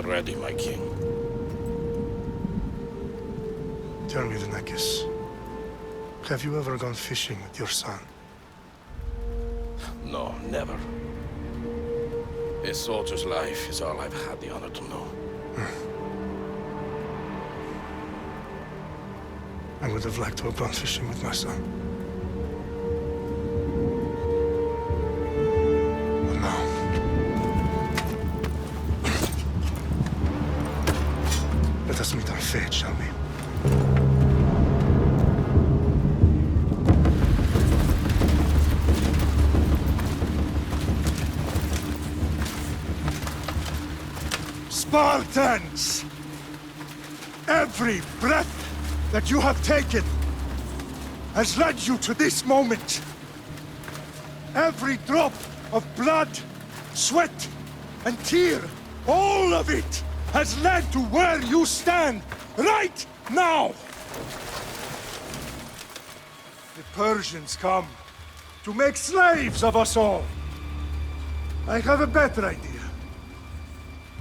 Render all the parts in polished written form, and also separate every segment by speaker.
Speaker 1: ready, my king.
Speaker 2: Tell me, Venekis, have you ever gone fishing with your son?
Speaker 1: No, never. A soldier's life is all I've had the honor to know.
Speaker 2: I would have liked to have gone fishing with my son. But now... Let us meet on fate, shall we?
Speaker 3: Spartans! Every breath that you have taken has led you to this moment. Every drop of blood, sweat, and tear, all of it has led to where you stand right now. The Persians come to make slaves of us all. I have a better idea.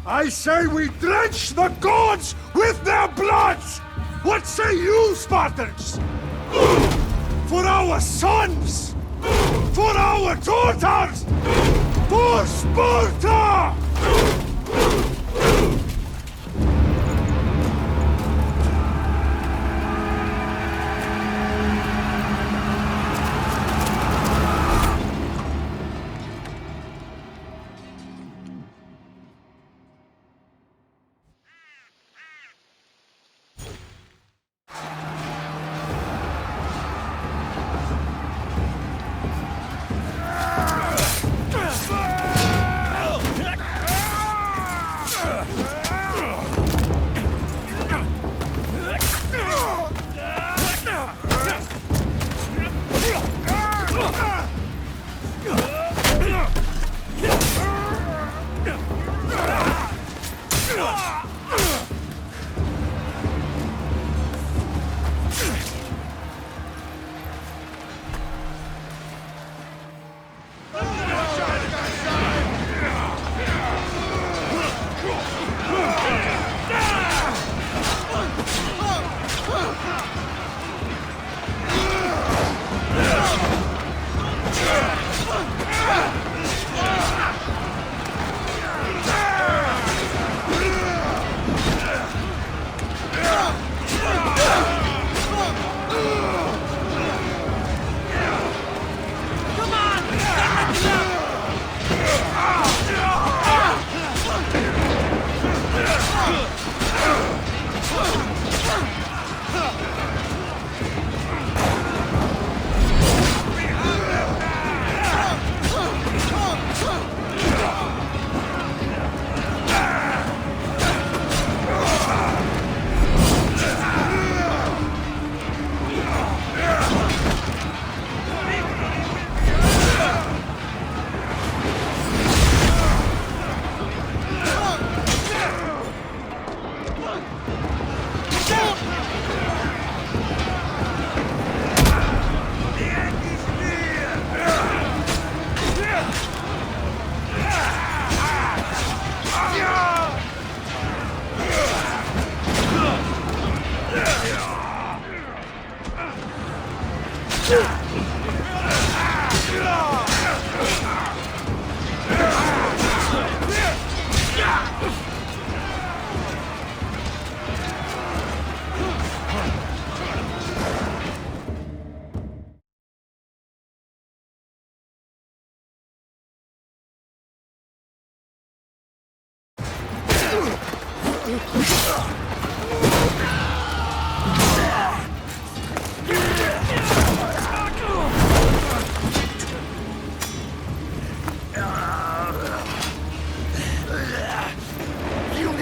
Speaker 3: I say we drench the gods with their bloods! What say you, Spartans? For our sons! For our daughters! For Sparta!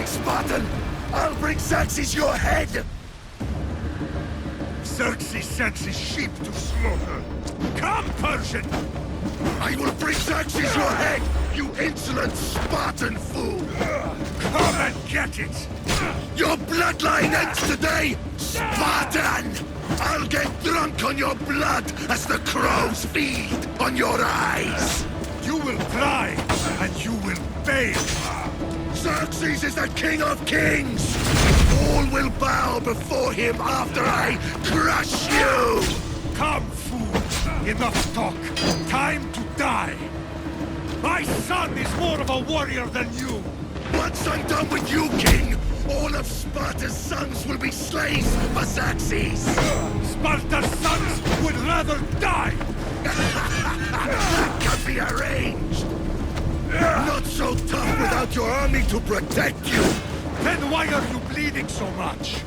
Speaker 4: Spartan! I'll bring Xerxes your head!
Speaker 3: Xerxes sends his sheep to slaughter. Come, Persian!
Speaker 4: I will bring Xerxes your head, you insolent Spartan fool!
Speaker 3: Come and get it!
Speaker 4: Your bloodline ends today, Spartan! I'll get drunk on your blood as the crows feed on your eyes!
Speaker 3: You will cry, and you will pay!
Speaker 4: Xerxes is the king of kings! All will bow before him after I crush you!
Speaker 3: Come, fool! Enough talk! Time to die! My son is more of a warrior than you!
Speaker 4: Once I'm done with you, king, all of Sparta's sons will be slaves for Xerxes!
Speaker 3: Sparta's sons would rather die!
Speaker 4: That can be arranged! Not so tough without your army to protect you!
Speaker 3: Then why are you bleeding so much?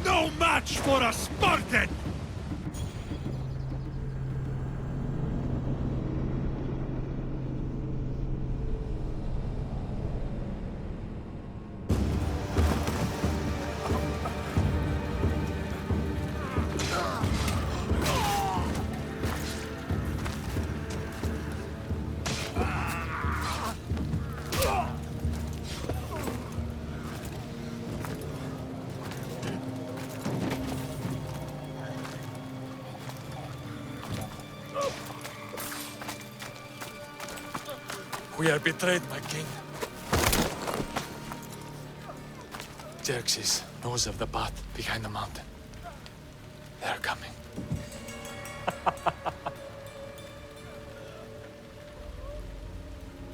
Speaker 3: No match for a Spartan!
Speaker 5: We are betrayed, my king. Xerxes knows of the path behind the mountain. They are coming.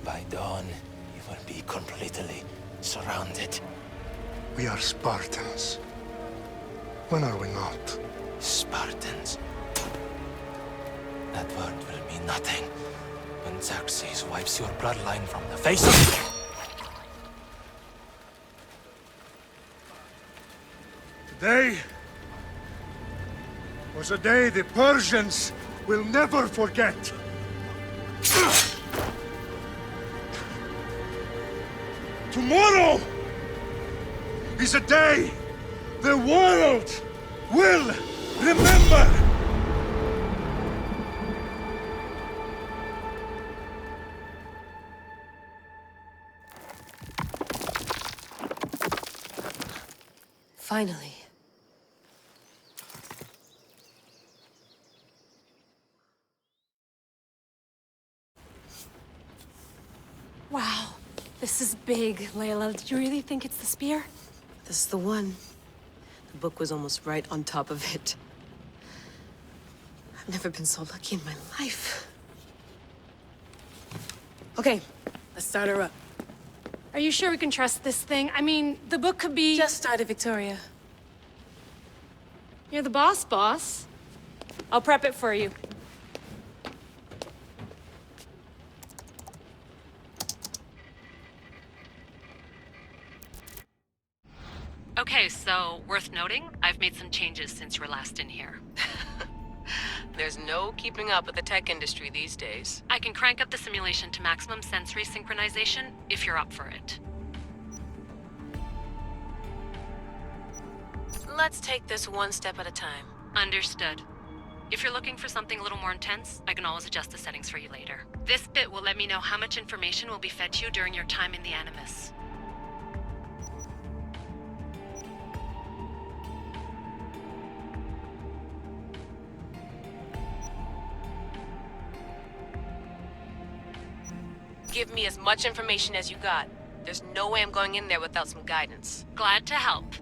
Speaker 6: By dawn, you will be completely surrounded.
Speaker 2: We are Spartans. When are we not?
Speaker 6: Spartans. That word will mean nothing when Xerxes wipes your bloodline from the face of...
Speaker 3: Today was a day the Persians will never forget. Tomorrow is a day the world will remember.
Speaker 7: Finally. Wow, this is big, Layla. Did you really think it's the spear?
Speaker 8: This is the one. The book was almost right on top of it. I've never been so lucky in my life.
Speaker 7: Okay, let's start her up.
Speaker 9: Are you sure we can trust this thing? I mean, the book could be...
Speaker 7: Just started, Victoria.
Speaker 9: You're the boss. I'll prep it for you.
Speaker 10: Okay, so worth noting, I've made some changes since you were last in here.
Speaker 8: There's no keeping up with the tech industry these days.
Speaker 10: I can crank up the simulation to maximum sensory synchronization if you're up for it.
Speaker 8: Let's take this one step at a time.
Speaker 10: Understood. If you're looking for something a little more intense, I can always adjust the settings for you later. This bit will let me know how much information will be fed to you during your time in the Animus.
Speaker 8: Give me as much information as you got. There's no way I'm going in there without some guidance.
Speaker 10: Glad to help.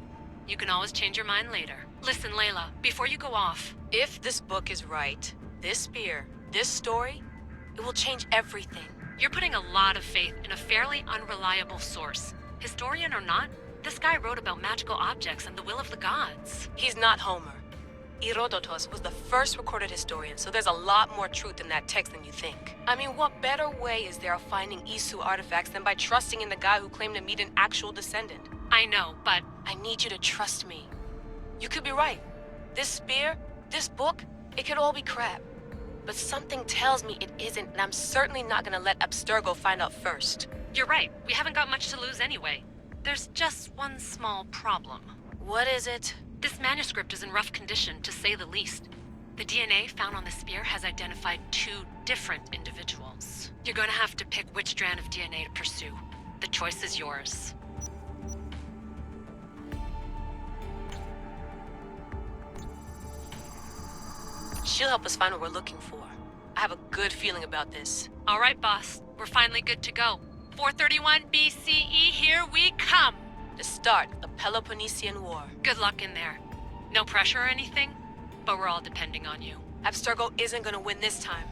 Speaker 10: You can always change your mind later. Listen, Layla, before you go off...
Speaker 8: If this book is right, this spear, this story, it will change everything.
Speaker 10: You're putting a lot of faith in a fairly unreliable source. Historian or not, this guy wrote about magical objects and the will of the gods.
Speaker 8: He's not Homer. Herodotus was the first recorded historian, so there's a lot more truth in that text than you think. I mean, what better way is there of finding Isu artifacts than by trusting in the guy who claimed to meet an actual descendant?
Speaker 10: I know, but...
Speaker 8: I need you to trust me. You could be right. This spear, this book, it could all be crap. But something tells me it isn't, and I'm certainly not gonna let Abstergo find out first.
Speaker 10: You're right. We haven't got much to lose anyway. There's just one small problem.
Speaker 8: What is it?
Speaker 10: This manuscript is in rough condition, to say the least. The DNA found on the spear has identified 2 different individuals. You're gonna have to pick which strand of DNA to pursue. The choice is yours.
Speaker 8: She'll help us find what we're looking for. I have a good feeling about this.
Speaker 10: All right, boss. We're finally good to go. 431 BCE, here we come!
Speaker 8: The start of Peloponnesian War.
Speaker 10: Good luck in there. No pressure or anything, but we're all depending on you.
Speaker 8: Abstergo isn't gonna win this time.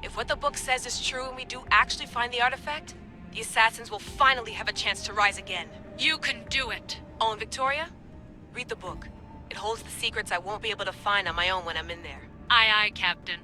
Speaker 8: If what the book says is true and we do actually find the artifact, the assassins will finally have a chance to rise again.
Speaker 10: You can do it!
Speaker 8: Oh, and Victoria? Read the book. It holds the secrets I won't be able to find on my own when I'm in there.
Speaker 10: Aye, aye, Captain.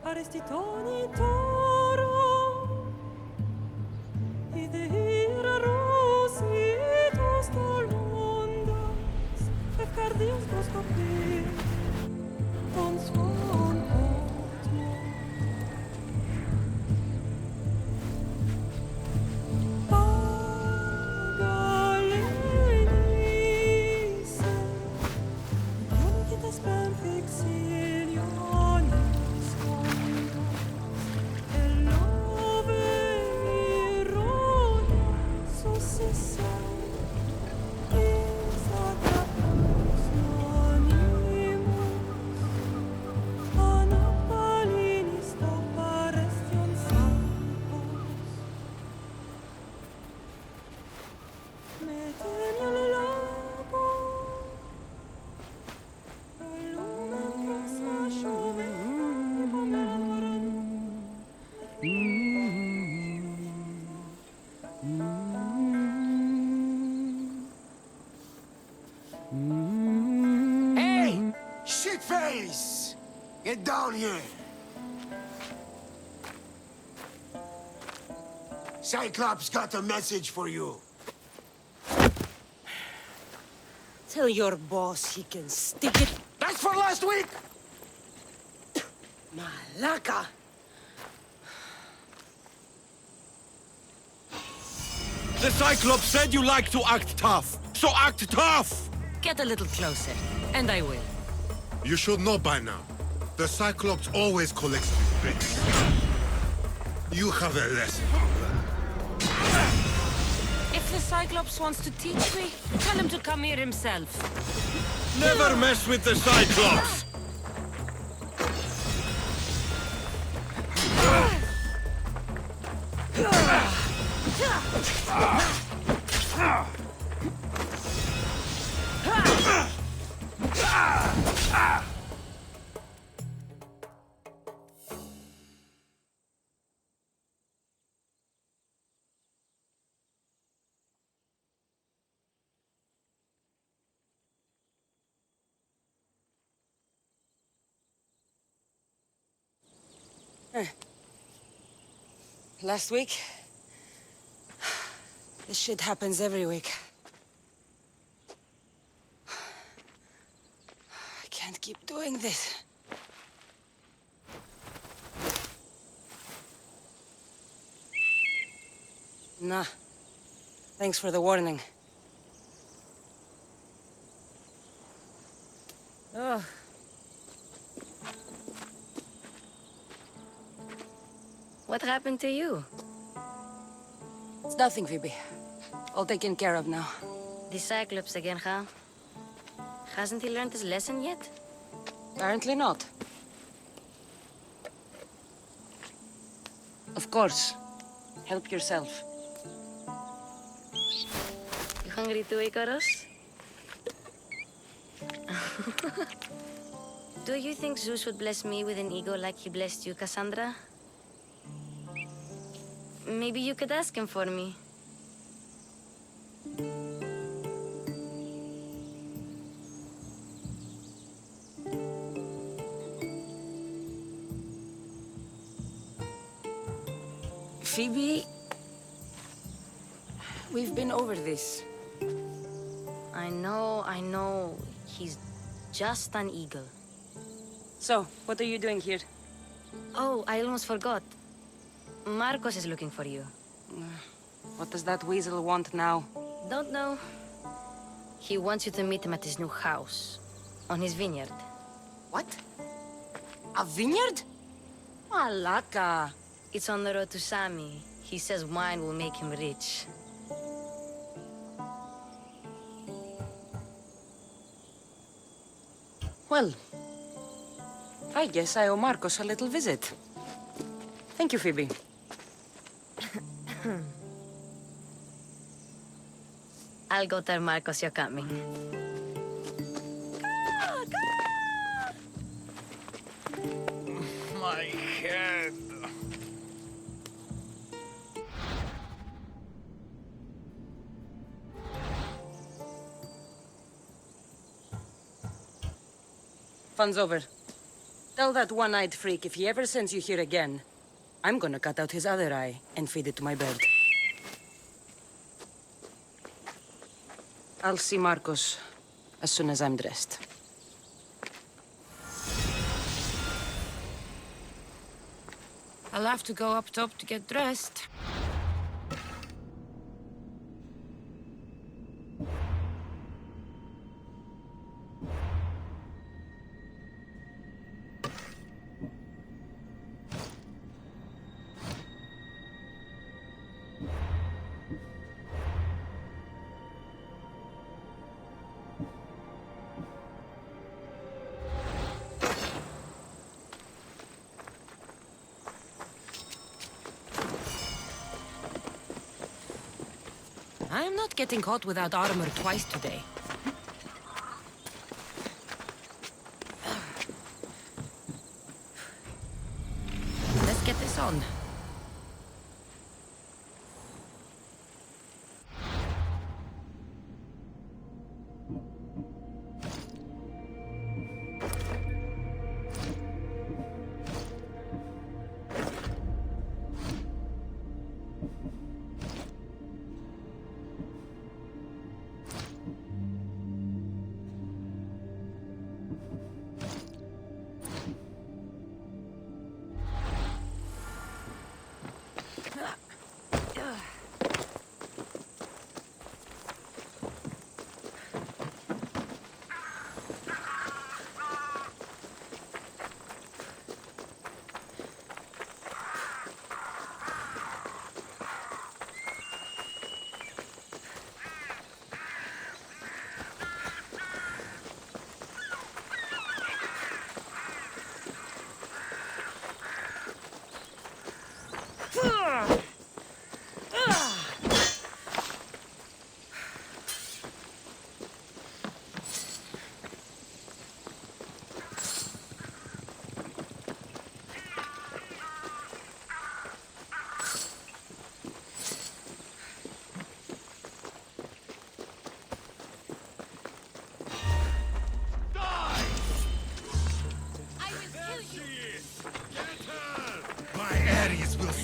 Speaker 11: Arestitoni toro, idehira rositos tolondas, efcardios proskopir, ton svon potmo. Pagalenise, non kitas ben fixilionis,
Speaker 4: Hey! Shitface! Get down here! Cyclops got a message for you.
Speaker 11: Tell your boss he can stick it.
Speaker 4: That's for last week!
Speaker 11: Malaka!
Speaker 4: The Cyclops said you like to act tough, so act tough!
Speaker 11: Get a little closer, and I will.
Speaker 2: You should know by now. The Cyclops always collects bricks. You have a lesson.
Speaker 11: If the Cyclops wants to teach me, tell him to come here himself.
Speaker 4: Never mess with the Cyclops!
Speaker 11: Last week? This shit happens every week. I can't keep doing this. Nah. Thanks for the warning. Oh.
Speaker 12: What happened to you?
Speaker 11: It's nothing, Phoebe. All taken care of now.
Speaker 12: The Cyclops again, huh? Hasn't he learned his lesson yet?
Speaker 11: Apparently not. Of course. Help yourself.
Speaker 12: You hungry too, Icarus? Do you think Zeus would bless me with an ego like he blessed you, Cassandra? Maybe you could ask him for me.
Speaker 11: Phoebe... We've been over this.
Speaker 12: I know. He's just an eagle.
Speaker 11: So, what are you doing here?
Speaker 12: Oh, I almost forgot. Marcos is looking for you.
Speaker 11: What does that weasel want now?
Speaker 12: Don't know. He wants you to meet him at his new house. On his vineyard.
Speaker 11: What? A vineyard? Malaka.
Speaker 12: It's on the road to Sami. He says wine will make him rich.
Speaker 11: Well, I guess I owe Marcos a little visit. Thank you, Phoebe.
Speaker 12: I'll go tell Marcos you're coming.
Speaker 5: My head.
Speaker 11: Fun's over. Tell that one-eyed freak if he ever sends you here again, I'm gonna cut out his other eye and feed it to my bird. I'll see Marcos as soon as I'm dressed.
Speaker 10: I'll have to go up top to get dressed. I'm not getting caught without armor twice today. Let's get this on.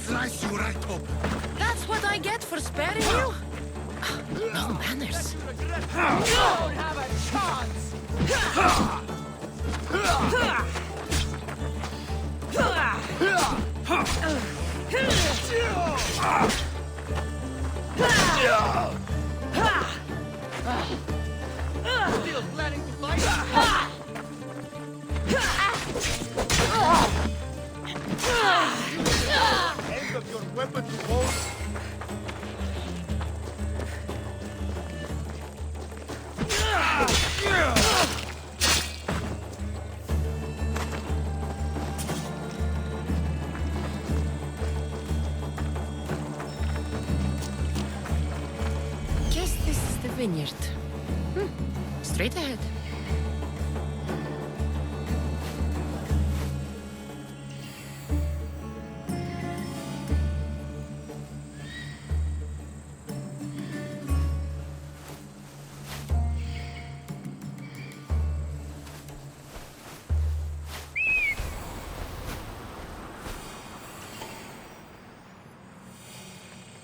Speaker 4: Slice you right open.
Speaker 10: That's what I get for sparing you? No manners.
Speaker 5: Don't have a chance! Still planning to fight? End of your weapon to hold.
Speaker 10: Guess this is the vineyard. Straight ahead.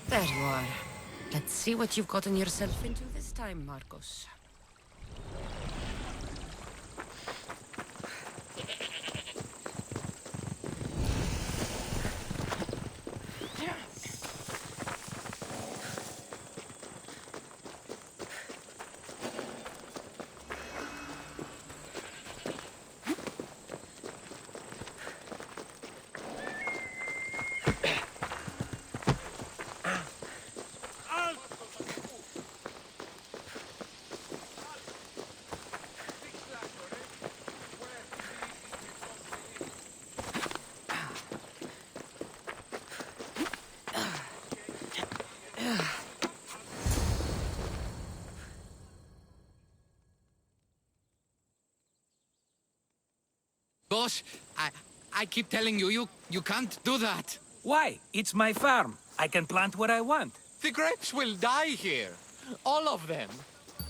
Speaker 10: There you are.
Speaker 11: Let's see what you've gotten yourself into this time, Marcos.
Speaker 13: Boss, I keep telling you, you can't do that.
Speaker 14: Why? It's my farm. I can plant what I want.
Speaker 5: The grapes will die here. All of them.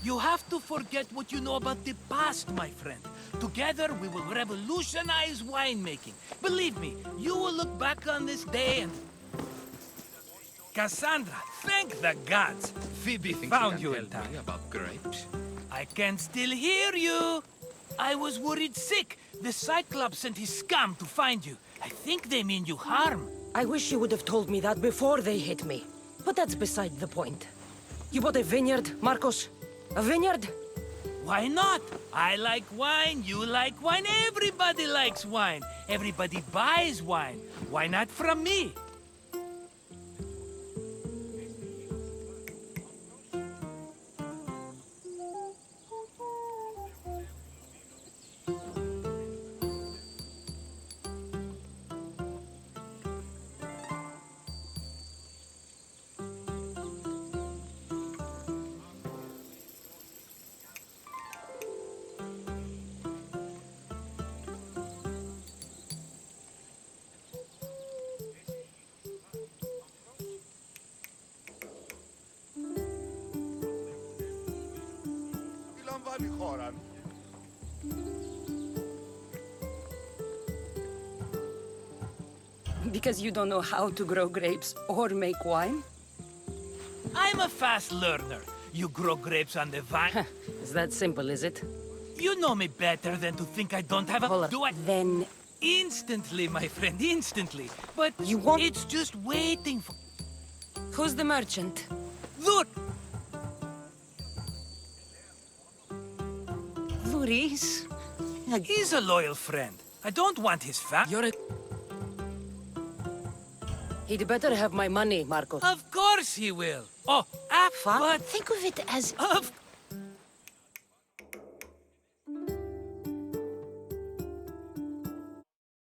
Speaker 14: You have to forget what you know about the past, my friend. Together, we will revolutionize winemaking. Believe me, you will look back on this day and... Cassandra, thank the gods! Phoebe found you in time.
Speaker 13: About grapes?
Speaker 14: I can still hear you! I was worried sick. The Cyclops sent his scum to find you. I think they mean you harm.
Speaker 11: I wish you would have told me that before they hit me. But that's beside the point. You bought a vineyard, Marcos? A vineyard?
Speaker 14: Why not? I like wine, you like wine, everybody likes wine. Everybody buys wine. Why not from me?
Speaker 11: Because you don't know how to grow grapes or make wine?
Speaker 14: I'm a fast learner. You grow grapes on the vine.
Speaker 11: Is that simple, is it?
Speaker 14: You know me better than to think I don't have a...
Speaker 11: Hold
Speaker 14: Do I...
Speaker 11: Then...
Speaker 14: Instantly, my friend, instantly. But
Speaker 11: you want...
Speaker 14: It's just waiting for...
Speaker 11: Who's the merchant?
Speaker 14: Look!
Speaker 11: Luis?
Speaker 14: He's a loyal friend. I don't want his fat...
Speaker 11: You're a... He'd better have my money, Marcos.
Speaker 14: Of course he will. Oh, but...
Speaker 11: Think of it as...
Speaker 14: Of